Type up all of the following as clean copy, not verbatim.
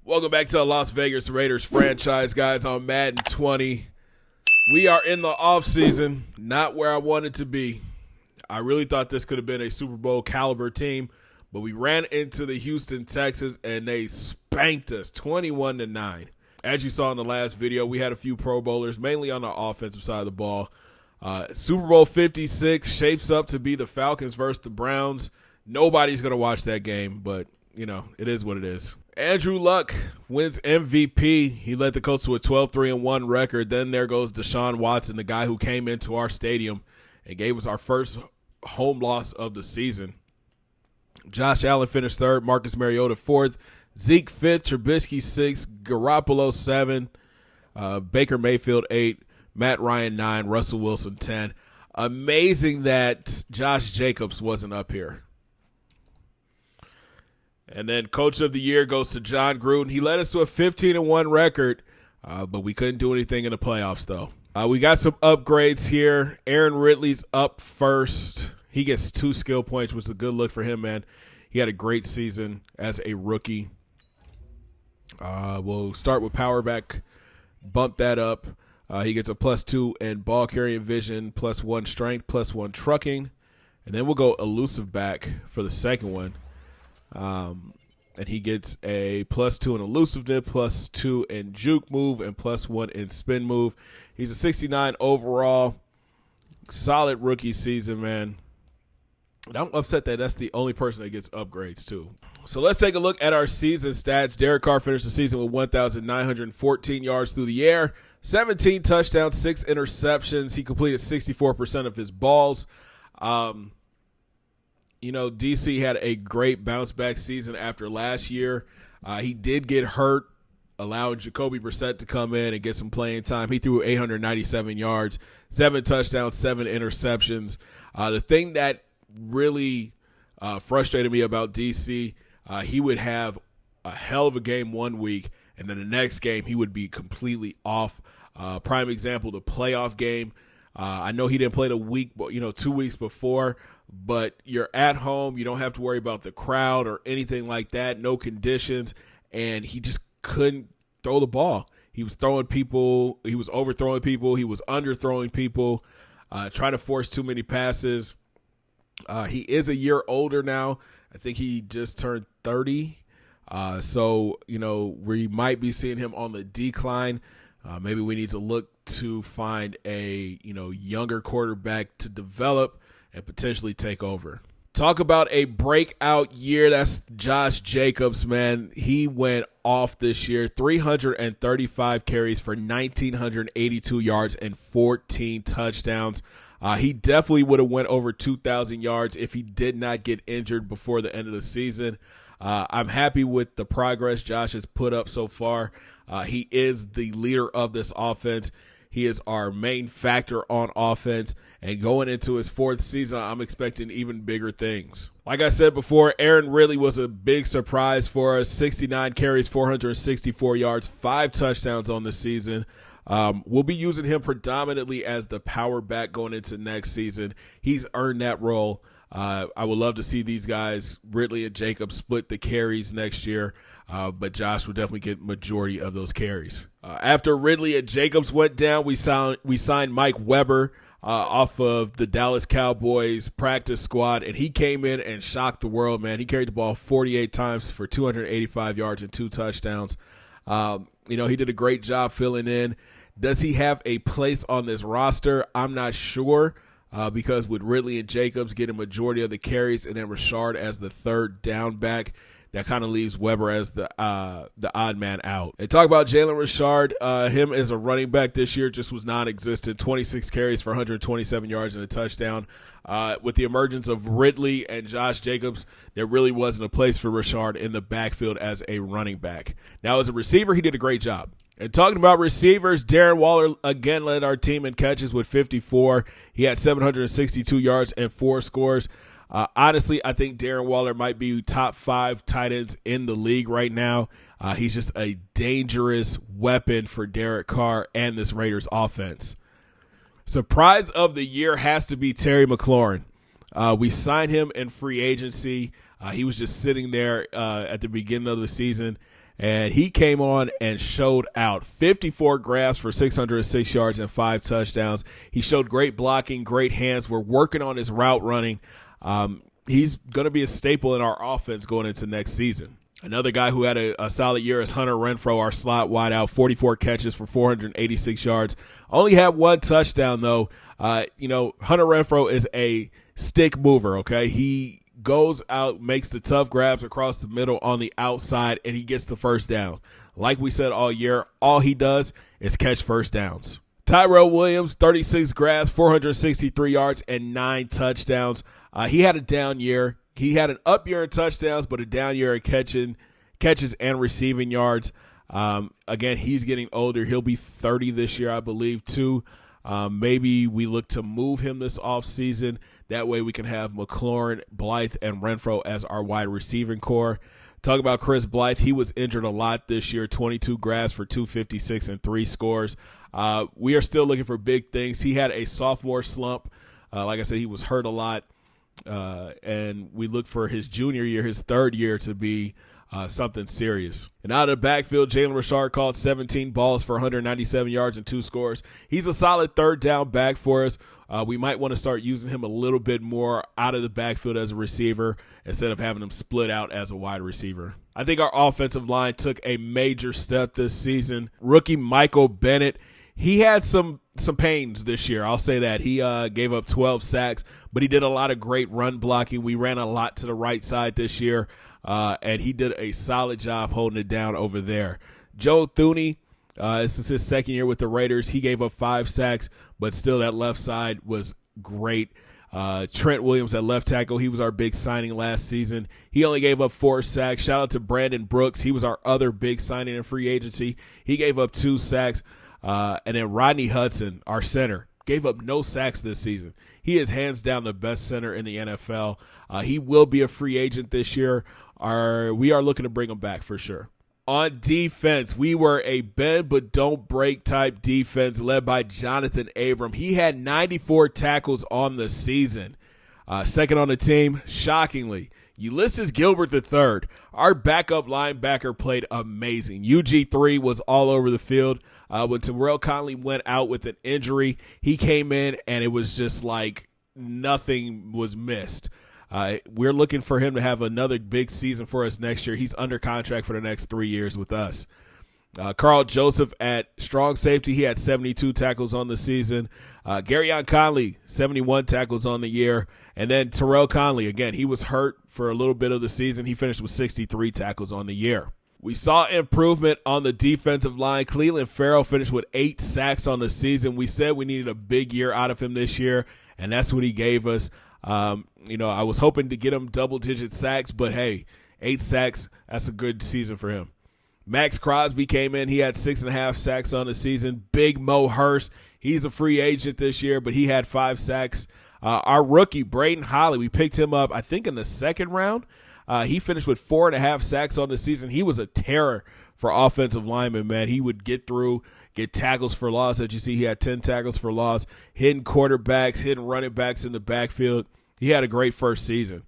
Welcome back to the Las Vegas Raiders franchise, guys, on Madden 20. We are in the offseason, not where I wanted to be. I really thought this could have been a Super Bowl caliber team, but we ran into the Houston Texans, and they spanked us 21-9. As you saw in the last video, we had a few Pro Bowlers, mainly on the offensive side of the ball. Super Bowl 56 shapes up to be the Falcons versus the Browns. Nobody's going to watch that game, but, you know, it is what it is. Andrew Luck wins MVP. He led the Colts to a 12-3-1 record. Then there goes Deshaun Watson, the guy who came into our stadium and gave us our first home loss of the season. Josh Allen finished third, Marcus Mariota fourth, Zeke fifth, Trubisky sixth, Garoppolo 7, Baker Mayfield 8, Matt Ryan 9, Russell Wilson 10. Amazing that Josh Jacobs wasn't up here. And then Coach of the Year goes to John Gruden. He led us to a 15-1 record, but we couldn't do anything in the playoffs, though. We got some upgrades here. Aaron Ridley's up first. He gets 2 skill points, which is a good look for him, man. He had a great season as a rookie. We'll start with power back. Bump that up. He gets a +2 in ball carrying vision, +1 strength, +1 trucking. And then we'll go elusive back for the second one. And he gets a +2 in elusiveness, +2 in juke move, and +1 in spin move. He's a 69 overall. Solid rookie season, man. And I'm upset that that's the only person that gets upgrades, too. So let's take a look at our season stats. Derek Carr finished the season with 1,914 yards through the air, 17 touchdowns, 6 interceptions. He completed 64% of his balls. You know, DC had a great bounce-back season after last year. He did get hurt, allowing Jacoby Brissett to come in and get some playing time. He threw 897 yards, 7 touchdowns, 7 interceptions. The thing that really frustrated me about DC, he would have a hell of a game one week, and then the next game he would be completely off. Prime example, the playoff game. I know he didn't play the week, 2 weeks before, but you're at home. You don't have to worry about the crowd or anything like that. No conditions, and he just couldn't throw the ball. He was throwing people. He was overthrowing people. He was underthrowing people, trying to force too many passes. He is a year older now. I think he just turned 30. So, we might be seeing him on the decline. Maybe we need to look to find a, younger quarterback to develop and potentially take over. Talk about a breakout year. That's Josh Jacobs, man. He went off this year. 335 carries for 1,982 yards and 14 touchdowns. He definitely would have went over 2,000 yards if he did not get injured before the end of the season. I'm happy with the progress Josh has put up so far. He is the leader of this offense. He is our main factor on offense. And going into his 4th season, I'm expecting even bigger things. Like I said before, Aaron Ridley was a big surprise for us. 69 carries, 464 yards, 5 touchdowns on the season. We'll be using him predominantly as the power back going into next season. He's earned that role. I would love to see these guys, Ridley and Jacobs, split the carries next year. But Josh will definitely get majority of those carries. After Ridley and Jacobs went down, we signed Mike Weber off of the Dallas Cowboys practice squad, and he came in and shocked the world, man. He carried the ball 48 times for 285 yards and 2 touchdowns. He did a great job filling in. Does he have a place on this roster? I'm not sure because with Ridley and Jacobs getting majority of the carries and then Richard as the third down back, that kind of leaves Weber as the odd man out. And talk about Jalen Richard. Him as a running back this year just was non-existent. 26 carries for 127 yards and a touchdown. With the emergence of Ridley and Josh Jacobs, there really wasn't a place for Richard in the backfield as a running back. Now, as a receiver, he did a great job. And talking about receivers, Darren Waller again led our team in catches with 54. He had 762 yards and 4 scores. Honestly, I think Darren Waller might be top 5 tight ends in the league right now. He's just a dangerous weapon for Derek Carr and this Raiders offense. Surprise of the year has to be Terry McLaurin. We signed him in free agency. He was just sitting there at the beginning of the season, And he came on and showed out. 54 grabs for 606 yards and 5 touchdowns. He showed great blocking, great hands. We're working on his route running. He's going to be a staple in our offense going into next season. Another guy who had a solid year is Hunter Renfrow, our slot wideout. 44 catches for 486 yards. Only had 1 touchdown, though. Hunter Renfrow is a stick mover, okay? He goes out, makes the tough grabs across the middle on the outside, and he gets the first down. Like we said all year, all he does is catch first downs. Tyrell Williams, 36 grabs, 463 yards, and 9 touchdowns. He had a down year. He had an up year in touchdowns, but a down year in catches and receiving yards. Again, he's getting older. He'll be 30 this year, I believe, too. Maybe we look to move him this offseason. That way we can have McLaurin, Blythe, and Renfrow as our wide receiving core. Talk about Chris Blythe. He was injured a lot this year, 22 grabs for 256 and 3 scores. We are still looking for big things. He had a sophomore slump. Like I said, he was hurt a lot. And we look for his junior year, his third year, to be something serious. And out of the backfield, Jalen Richard caught 17 balls for 197 yards and 2 scores. He's a solid third down back for us. We might want to start using him a little bit more out of the backfield as a receiver instead of having him split out as a wide receiver. I think our offensive line took a major step this season. Rookie Michael Bennett, he had some pains this year. I'll say that. He gave up 12 sacks, but he did a lot of great run blocking. We ran a lot to the right side this year, and he did a solid job holding it down over there. Joe Thuney, this is his second year with the Raiders. He gave up 5 sacks, but still that left side was great. Trent Williams at left tackle, he was our big signing last season. He only gave up 4 sacks. Shout out to Brandon Brooks. He was our other big signing in free agency. He gave up 2 sacks. And then Rodney Hudson, our center, gave up no sacks this season. He is hands down the best center in the NFL. He will be a free agent this year. We are looking to bring him back for sure. On defense, we were a bend but don't break type defense led by Jonathan Abram. He had 94 tackles on the season. Second on the team, shockingly, Ulysses Gilbert III. Our backup linebacker played amazing. UG3 was all over the field. When Terrell Conley went out with an injury, he came in and it was just like nothing was missed. We're looking for him to have another big season for us next year. He's under contract for the next 3 years with us. Carl Joseph at strong safety, he had 72 tackles on the season. Garyon Conley, 71 tackles on the year. And then Terrell Conley, again, he was hurt for a little bit of the season. He finished with 63 tackles on the year. We saw improvement on the defensive line. Cleveland Farrell finished with 8 sacks on the season. We said we needed a big year out of him this year, and that's what he gave us. I was hoping to get him double-digit sacks, but hey, 8 sacks, that's a good season for him. Max Crosby came in. He had 6.5 sacks on the season. Big Mo Hurst, he's a free agent this year, but he had 5 sacks. Our rookie, Braden Holly, we picked him up, I think, in the second round. He finished with 4.5 sacks on the season. He was a terror for offensive linemen, man. He would get through, get tackles for loss. As you see, he had 10 tackles for loss, hitting quarterbacks, hitting running backs in the backfield. He had a great first season.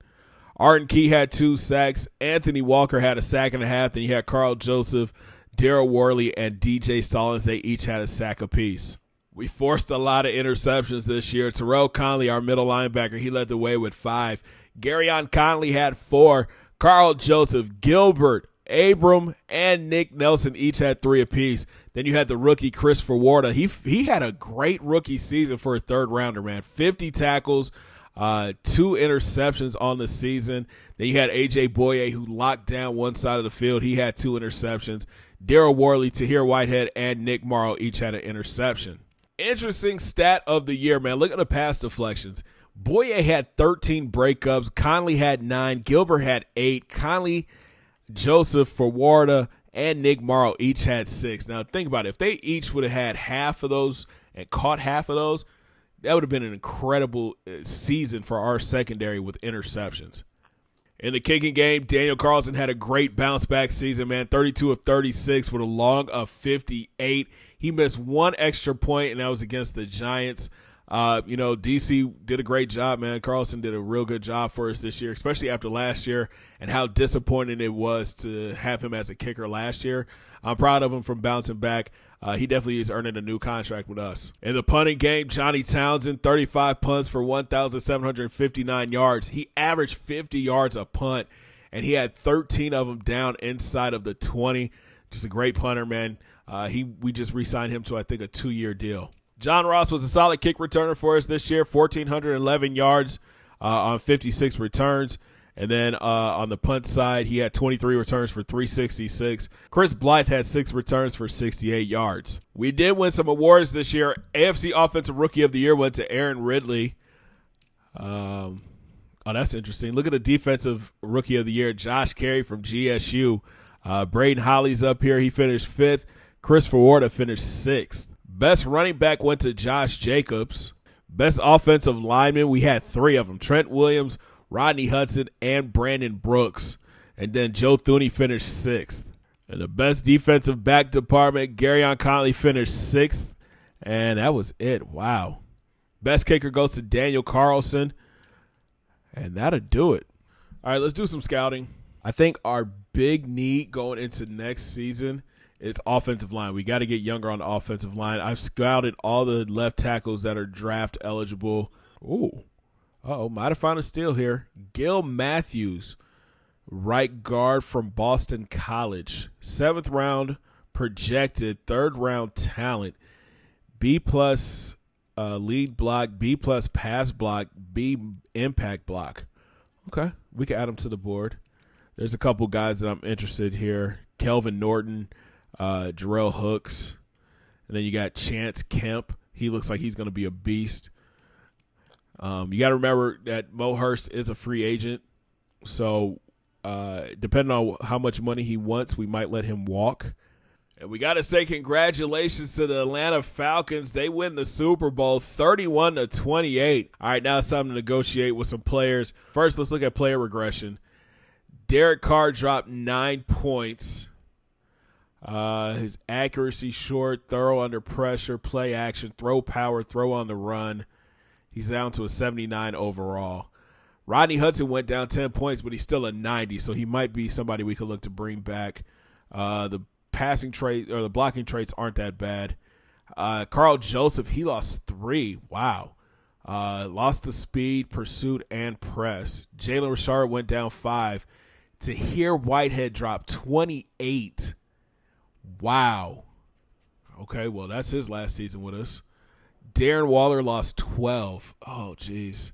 Arden Key had 2 sacks. Anthony Walker had a sack and a half. Then you had Carl Joseph, Darryl Worley, and DJ Stallings. They each had a sack apiece. We forced a lot of interceptions this year. Terrell Conley, our middle linebacker, he led the way with 5. Garyon Conley had 4. Carl Joseph, Gilbert, Abram, and Nick Nelson each had 3 apiece. Then you had the rookie Christopher Warda. He had a great rookie season for a third rounder, man. 50 tackles, 2 interceptions on the season. Then you had A.J. Boye, who locked down one side of the field. He had 2 interceptions. Darryl Worley, Tahir Whitehead, and Nick Morrow each had an interception. Interesting stat of the year, man. Look at the pass deflections. Boye had 13 breakups. Conley had 9. Gilbert had 8. Conley, Joseph, Forwarda, and Nick Morrow each had 6. Now, think about it. If they each would have had half of those and caught half of those, that would have been an incredible season for our secondary with interceptions. In the kicking game, Daniel Carlson had a great bounce-back season, man. 32 of 36 with a long of 58. He missed 1 extra point, and that was against the Giants. DC did a great job, man. Carlson did a real good job for us this year, especially after last year and how disappointing it was to have him as a kicker last year. I'm proud of him from bouncing back. He definitely is earning a new contract with us. In the punting game, Johnny Townsend, 35 punts for 1,759 yards. He averaged 50 yards a punt, and he had 13 of them down inside of the 20. Just a great punter, man. We just re-signed him to, I think, a 2-year deal. John Ross was a solid kick returner for us this year, 1,411 yards on 56 returns. And then on the punt side, he had 23 returns for 366. Chris Blythe had 6 returns for 68 yards. We did win some awards this year. AFC Offensive Rookie of the Year went to Aaron Ridley. That's interesting. Look at the Defensive Rookie of the Year, Josh Carey from GSU. Braden Holly's up here. He finished 5th. Chris Fawarda finished 6th. Best running back went to Josh Jacobs. Best offensive lineman, we had 3 of them. Trent Williams, Rodney Hudson, and Brandon Brooks. And then Joe Thuney finished 6th. And the best defensive back department, Garyon Conley finished 6th. And that was it. Wow. Best kicker goes to Daniel Carlson. And that'll do it. All right, let's do some scouting. I think our big need going into next season is offensive line. We got to get younger on the offensive line. I've scouted all the left tackles that are draft eligible. Ooh. Might have found a steal here. Gil Matthews, right guard from Boston College. 7th round projected, 3rd round talent. B+ lead block, B+ pass block, B impact block. Okay, we can add him to the board. There's a couple guys that I'm interested here. Kelvin Norton, Jarrell Hooks. And then you got Chance Kemp. He looks like he's going to be a beast. You got to remember that Mo Hurst is a free agent. So depending on how much money he wants, we might let him walk. And we got to say congratulations to the Atlanta Falcons. They win the Super Bowl 31-28. All right, now it's time to negotiate with some players. First, let's look at player regression. Derek Carr dropped 9 points. His accuracy short, thorough under pressure, play action, throw power, throw on the run. He's down to a 79 overall. Rodney Hudson went down 10 points, but he's still a 90, so he might be somebody we could look to bring back. The passing trait or the blocking traits aren't that bad. Carl Joseph, he lost 3. Wow. Lost the speed, pursuit, and press. Jalen Richard went down 5. Tahir Whitehead dropped 28. Wow. Okay, well, that's his last season with us. Darren Waller lost 12. Oh, jeez.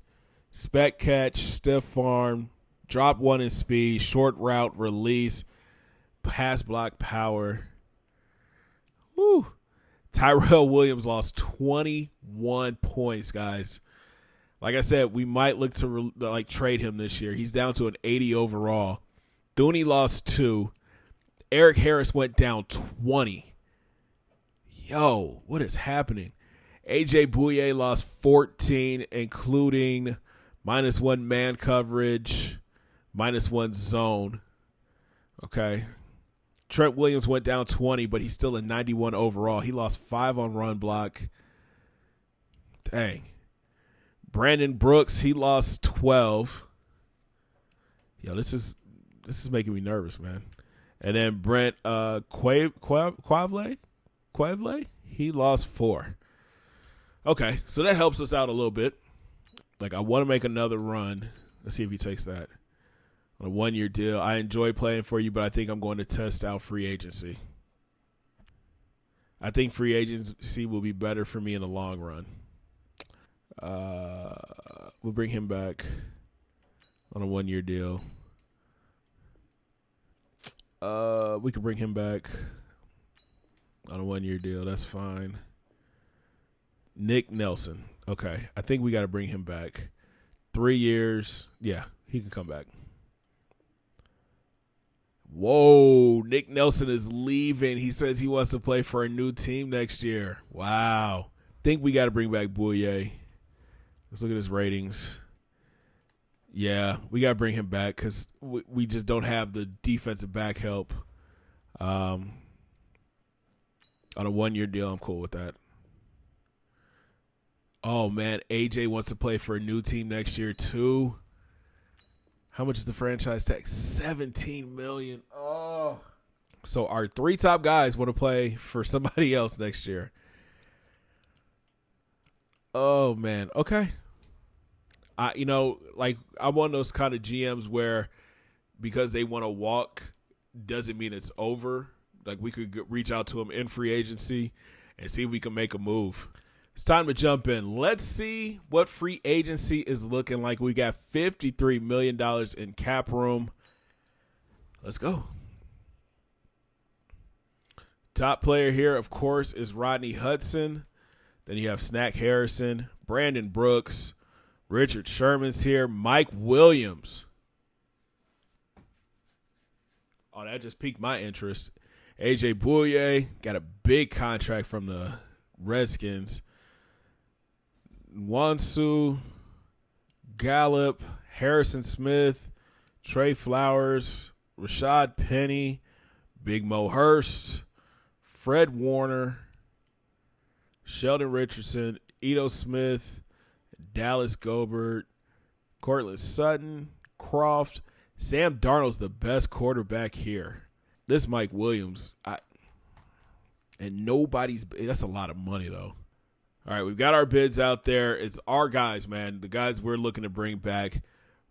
Spec catch, stiff arm, drop 1 in speed, short route, release, pass block power. Woo. Tyrell Williams lost 21 points, guys. Like I said, we might look to trade him this year. He's down to an 80 overall. Thuney lost 2. Eric Harris went down 20. Yo, what is happening? AJ Bouye lost 14, including -1 man coverage, -1 zone. Okay. Trent Williams went down 20, but he's still a 91 overall. He lost 5 on run block. Dang. Brandon Brooks, he lost 12. Yo, this is making me nervous, man. And then Brent Quavle, he lost 4. Okay, so that helps us out a little bit. Like, I want to make another run. Let's see if he takes that. On a 1-year deal. I enjoy playing for you, but I think I'm going to test out free agency. I think free agency will be better for me in the long run. We'll bring him back on a 1-year deal. We can bring him back on a 1-year deal. That's fine. Nick Nelson. Okay. I think we got to bring him back. 3 years. Yeah, he can come back. Whoa. Nick Nelson is leaving. He says he wants to play for a new team next year. Wow. Think we got to bring back Bouye. Let's look at his ratings. Yeah, we got to bring him back because we just don't have the defensive back help. On a 1-year deal, I'm cool with that. Oh, man, AJ wants to play for a new team next year, too. How much is the franchise tag? $17 million. Oh. So our 3 top guys want to play for somebody else next year. Oh, man. Okay. I'm one of those kind of GMs where because they want to walk doesn't mean it's over. Like, we could reach out to them in free agency and see if we can make a move. It's time to jump in. Let's see what free agency is looking like. We got $53 million in cap room. Let's go. Top player here, of course, is Rodney Hudson. Then you have Snack Harrison, Brandon Brooks, Richard Sherman's here, Mike Williams. Oh, that just piqued my interest. AJ Bouye got a big contract from the Redskins. Wansu, Gallup, Harrison Smith, Trey Flowers, Rashad Penny, Big Mo Hurst, Fred Warner, Sheldon Richardson, Ito Smith, Dallas Gobert, Cortland Sutton, Croft. Sam Darnold's the best quarterback here. This Mike Williams, that's a lot of money, though. All right, we've got our bids out there. It's our guys, man, the guys we're looking to bring back.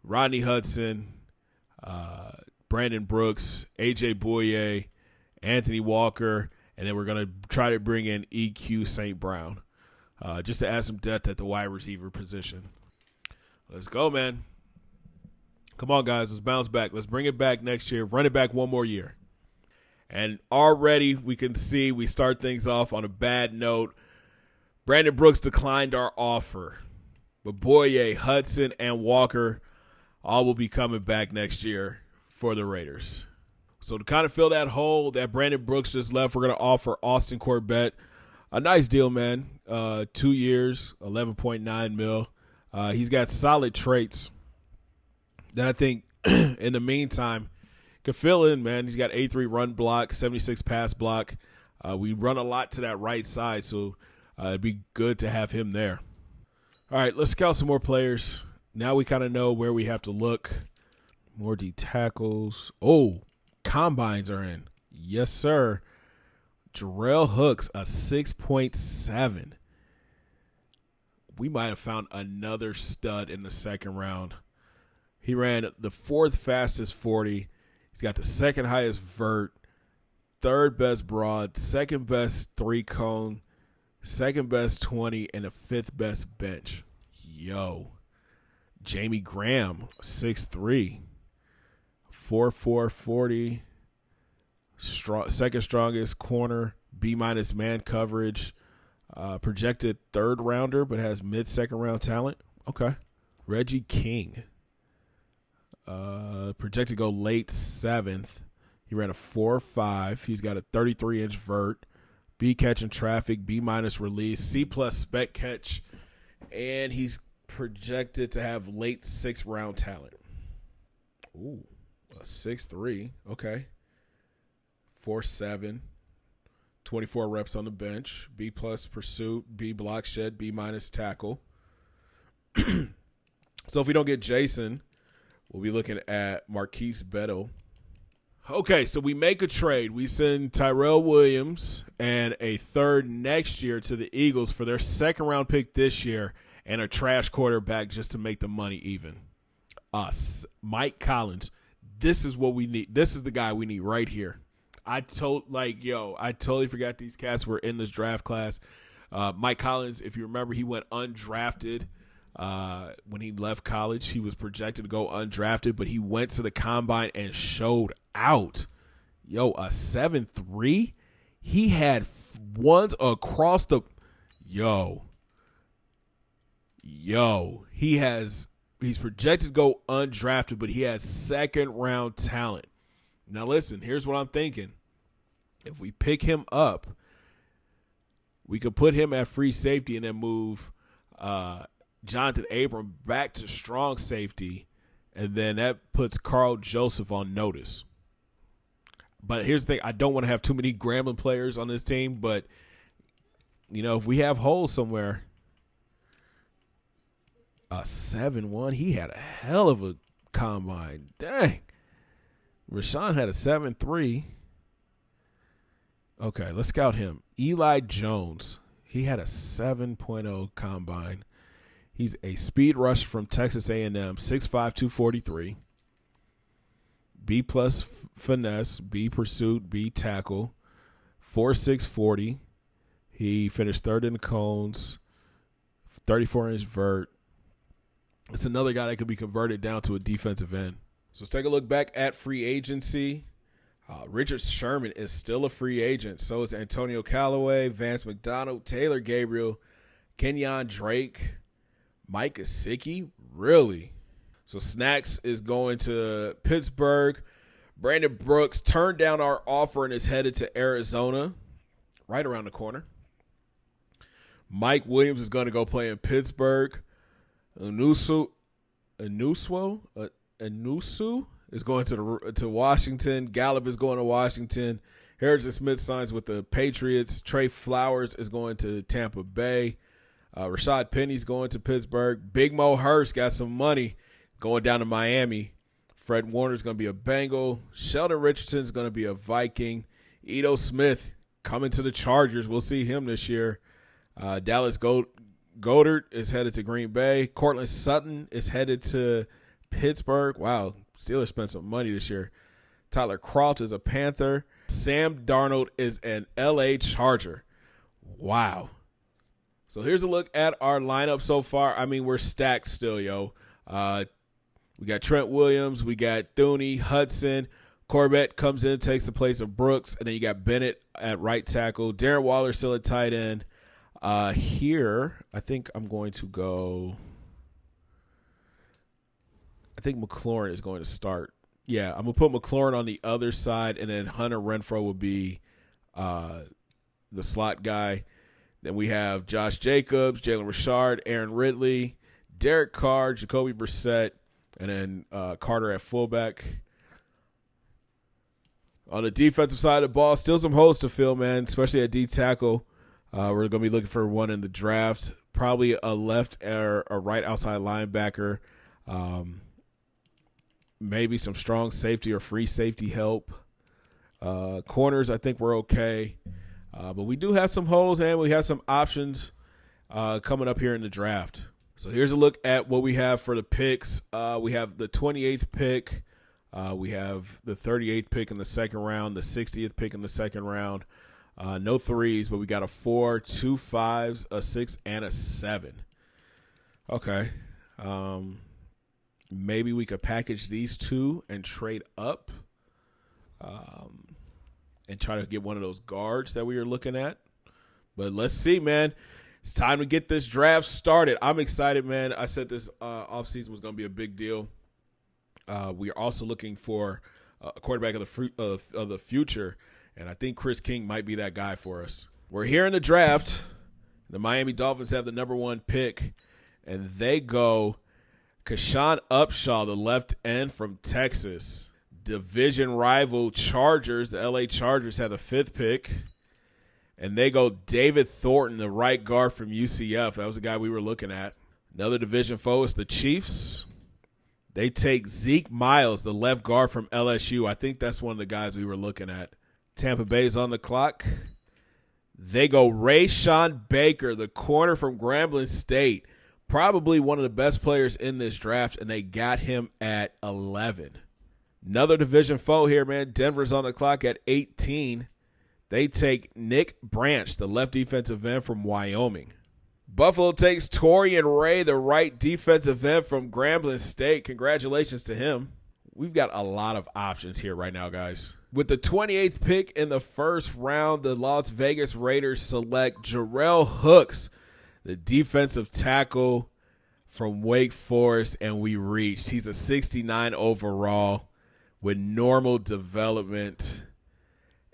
Rodney Hudson, Brandon Brooks, AJ Bouye, Anthony Walker, and then we're going to try to bring in EQ St. Brown just to add some depth at the wide receiver position. Let's go, man. Come on, guys. Let's bounce back. Let's bring it back next year. Run it back one more year. And already we can see we start things off on a bad note. Brandon Brooks declined our offer. But Bouye, Hudson, and Walker all will be coming back next year for the Raiders. So to kind of fill that hole that Brandon Brooks just left, we're going to offer Austin Corbett a nice deal, man. 2 years, $11.9 million. He's got solid traits that I think in the meantime could fill in, man. He's got 83 run block, 76 pass block. We run a lot to that right side, so it'd be good to have him there. All right, let's scout some more players. Now we kind of know where we have to look. More D tackles. Oh, combines are in. Yes, sir. Jarrell Hooks, a 6.7. We might have found another stud in the second round. He ran the 4th fastest 40. He's got the 2nd highest vert, 3rd best broad, 2nd best 3-cone, 2nd best 20, and the 5th best bench. Yo. Jamie Graham, 6'3", 4'4", 40, 2nd strongest corner, B- man coverage, projected 3rd rounder, but has mid-second round talent. Okay. Reggie King. Projected to go late 7th. He ran a 4.5. He's got a 33-inch vert, B catching traffic, B- release, C+ spec catch, and he's projected to have late 6th round talent. Ooh, a 6'3". Okay. 4.7. 24 reps on the bench. B+ pursuit, B block shed, B- tackle. So if we don't get Jason, we'll be looking at Marquise Beto. Okay, so we make a trade. We send Tyrell Williams and a 3rd next year to the Eagles for their 2nd round pick this year and a trash quarterback just to make the money even. Us. Mike Collins. This is what we need. This is the guy we need right here. I totally forgot these cats were in this draft class. Mike Collins, if you remember, he went undrafted. When he left college, he was projected to go undrafted, but he went to the combine and showed out. Yo, a 7.3. He had ones across the. Yo. He's projected to go undrafted, but he has 2nd round talent. Now listen, here's what I'm thinking. If we pick him up, we could put him at free safety and then move Jonathan Abram back to strong safety, and then that puts Carl Joseph on notice. But here's the thing. I don't want to have too many Grambling players on this team, but, if we have holes somewhere, A 7.1. He had a hell of a combine. Dang. Rashawn had a 7.3. Okay, let's scout him. Eli Jones. He had a 7.0 combine. He's a speed rusher from Texas A&M, 6'5", 243. B plus finesse, B pursuit, B tackle, 4.6 40. He finished third in the cones, 34-inch vert. It's another guy that could be converted down to a defensive end. So let's take a look back at free agency. Richard Sherman is still a free agent. So is Antonio Callaway, Vance McDonald, Taylor Gabriel, Kenyon Drake, Mike Gesicki. Really? So Snacks is going to Pittsburgh. Brandon Brooks turned down our offer and is headed to Arizona, right around the corner. Mike Williams is going to go play in Pittsburgh. Anusu is going to Washington. Gallup is going to Washington. Harrison Smith signs with the Patriots. Trey Flowers is going to Tampa Bay. Rashad Penny's going to Pittsburgh. Big Mo Hurst got some money going down to Miami. Fred Warner's going to be a Bengal. Sheldon Richardson's going to be a Viking. Ito Smith coming to the Chargers. We'll see him this year. Dallas Goedert is headed to Green Bay. Cortland Sutton is headed to Pittsburgh. Wow, Steelers spent some money this year. Tyler Kroft is a Panther. Sam Darnold is an L.A. Charger. Wow. So here's a look at our lineup so far. I mean, we're stacked still, yo. We got Trent Williams. We got Thuney, Hudson. Corbett comes in, takes the place of Brooks. And then you got Bennett at right tackle. Darren Waller still at tight end. Here, I think I'm going to go. I think McLaurin is going to start. Yeah, I'm going to put McLaurin on the other side, and then Hunter Renfrow will be the slot guy. Then we have Josh Jacobs, Jalen Richard, Aaron Ridley, Derek Carr, Jacoby Brissett, and then Carter at fullback. On the defensive side of the ball, still some holes to fill, man, especially at D tackle. We're going to be looking for one in the draft, probably a left or a right outside linebacker, maybe some strong safety or free safety help. Corners, I think we're okay. But we do have some holes, and we have some options coming up here in the draft. So here's a look at what we have for the picks. We have the 28th pick. We have the 38th pick in the second round, the 60th pick in the second round. No threes, but we got a 4, 2 5s, a 6, and a 7. Okay. Maybe we could package these two and trade up and try to get one of those guards that we were looking at. But let's see, man. It's time to get this draft started. I'm excited, man. I said this offseason was going to be a big deal. We are also looking for a quarterback of the future. And I think Chris King might be that guy for us. We're here in the draft. The Miami Dolphins have the number 1 pick, and they go Kashawn Upshaw, the left end from Texas. Division rival Chargers, the LA Chargers, have the 5th pick, and they go David Thornton, the right guard from UCF. That was the guy we were looking at. Another division foe is the Chiefs. They take Zeke Miles, the left guard from LSU. I think that's one of the guys we were looking at. Tampa Bay's on the clock. They go Rayshawn Baker, the corner from Grambling State. Probably one of the best players in this draft, and they got him at 11. Another division foe here, man. Denver's on the clock at 18. They take Nick Branch, the left defensive end from Wyoming. Buffalo takes Torian Ray, the right defensive end from Grambling State. Congratulations to him. We've got a lot of options here right now, guys. With the 28th pick in the first round, the Las Vegas Raiders select Jarrell Hooks, the defensive tackle from Wake Forest, and we reached. He's a 69 overall with normal development,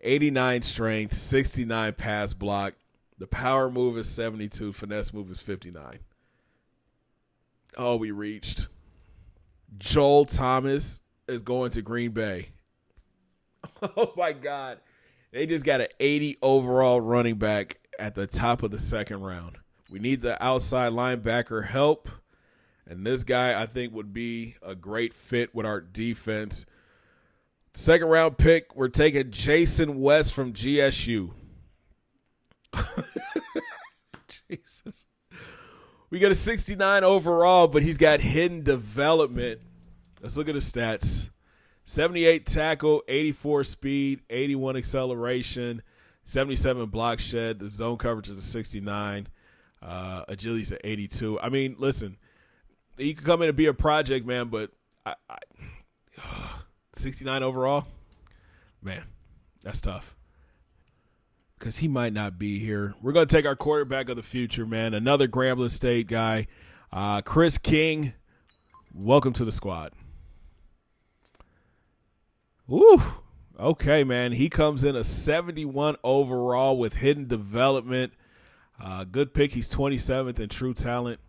89 strength, 69 pass block. The power move is 72, finesse move is 59. Oh, we reached. Joel Thomas is going to Green Bay. Oh, my God. They just got an 80 overall running back at the top of the second round. We need the outside linebacker help. And this guy, I think, would be a great fit with our defense. Second round pick, we're taking Jason West from GSU. Jesus. We got a 69 overall, but he's got hidden development. Let's look at his stats. 78 tackle, 84 speed, 81 acceleration, 77 block shed. The zone coverage is a 69. Agility's at 82. I mean, listen, he could come in and be a project, man, but 69 overall, man, that's tough. Because he might not be here. We're going to take our quarterback of the future, man. Another Grambling State guy. Chris King, welcome to the squad. Woo. Okay, man. He comes in a 71 overall with hidden development. Good pick. He's 27th in true talent.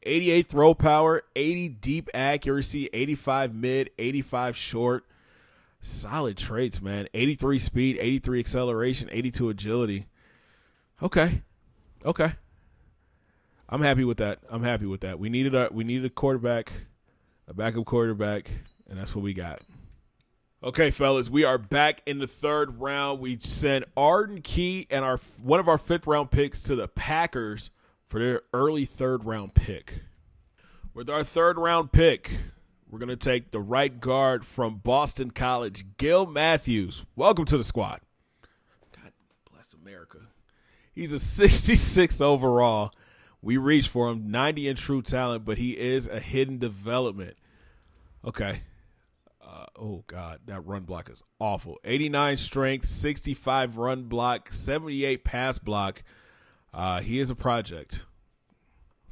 88 throw power, 80 deep accuracy, 85 mid, 85 short. Solid traits, man. 83 speed, 83 acceleration, 82 agility. Okay. I'm happy with that. We needed a quarterback, a backup quarterback, and that's what we got. Okay, fellas, we are back in the third round. We sent Arden Key and one of our fifth-round picks to the Packers for their early third-round pick. With our third-round pick, we're going to take the right guard from Boston College, Gil Matthews. Welcome to the squad. God bless America. He's a 66 overall. We reached for him, 90 in true talent, but he is a hidden development. Okay. Oh, God, that run block is awful. 89 strength, 65 run block, 78 pass block. He is a project.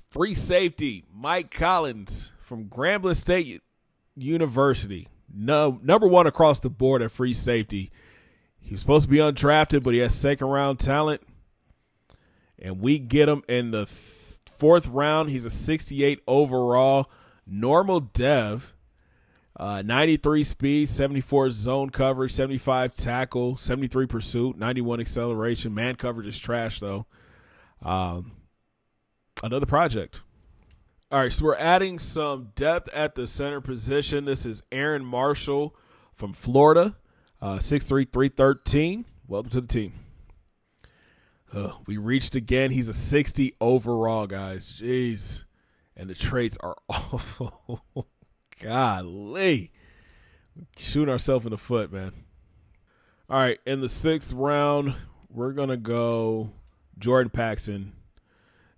Free safety, Mike Collins from Grambling State University. Number one across the board at free safety. He was supposed to be undrafted, but he has second-round talent. And we get him in the fourth round. He's a 68 overall. Normal dev. 93 speed, 74 zone coverage, 75 tackle, 73 pursuit, 91 acceleration. Man coverage is trash, though. Another project. All right, so we're adding some depth at the center position. This is Aaron Marshall from Florida, 6'3", 313. Welcome to the team. We reached again. He's a 60 overall, guys. Jeez. And the traits are awful. Golly. Shooting ourselves in the foot, man. All right, in the sixth round, we're going to go Jordan Paxson,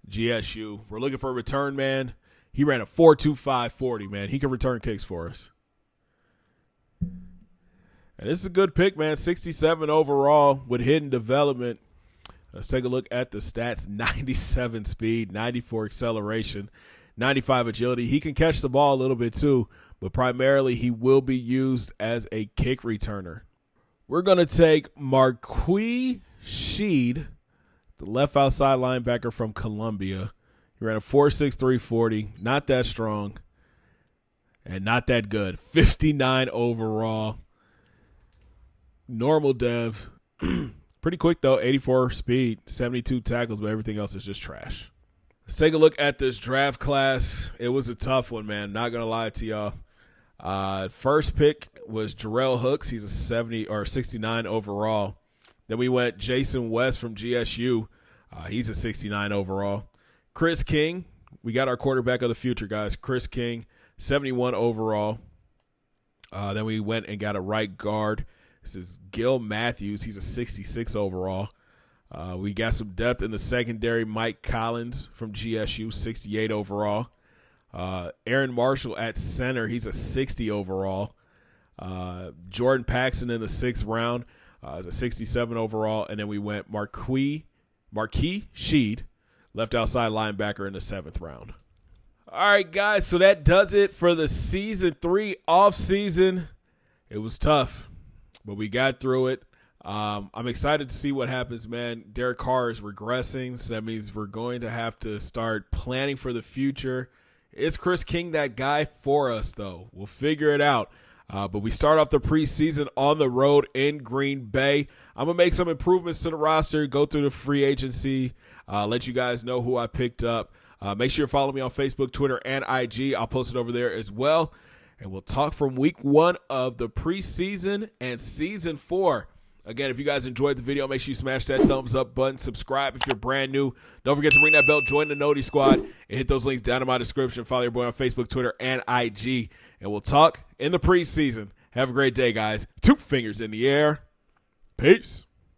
GSU. We're looking for a return man. He ran a 4.25 40, man. He can return kicks for us. And this is a good pick, man. 67 overall with hidden development. Let's take a look at the stats. 97 speed, 94 acceleration, 95 agility. He can catch the ball a little bit too, but primarily he will be used as a kick returner. We're going to take Marquis Sheed, the left outside linebacker from Columbia. He ran a 4.63 40, not that strong and not that good. 59 overall. Normal dev. Pretty quick, though. 84 speed, 72 tackles, but everything else is just trash. Let's take a look at this draft class. It was a tough one, man. Not going to lie to y'all. First pick was Jarrell Hooks. He's a 70 or 69 overall. Then we went Jason West from GSU. He's a 69 overall. Chris King. We got our quarterback of the future, guys. Chris King, 71 overall. Then we went and got a right guard. This is Gil Matthews. He's a 66 overall. We got some depth in the secondary. Mike Collins from GSU, 68 overall. Aaron Marshall at center. He's a 60 overall. Jordan Paxson in the sixth round is a 67 overall. And then we went Marquis Sheed, left outside linebacker in the seventh round. All right, guys, so that does it for the Season 3 offseason. It was tough, but we got through it. I'm excited to see what happens, man. Derek Carr is regressing, so that means we're going to have to start planning for the future. Is Chris King that guy for us, though? We'll figure it out. But we start off the preseason on the road in Green Bay. I'm going to make some improvements to the roster, go through the free agency, let you guys know who I picked up. Make sure you follow me on Facebook, Twitter, and IG. I'll post it over there as well. And we'll talk from week 1 of the preseason and season 4. Again, if you guys enjoyed the video, make sure you smash that thumbs up button. Subscribe if you're brand new. Don't forget to ring that bell, join the Noti Squad, and hit those links down in my description. Follow your boy on Facebook, Twitter, and IG. And we'll talk in the preseason. Have a great day, guys. 2 fingers in the air. Peace.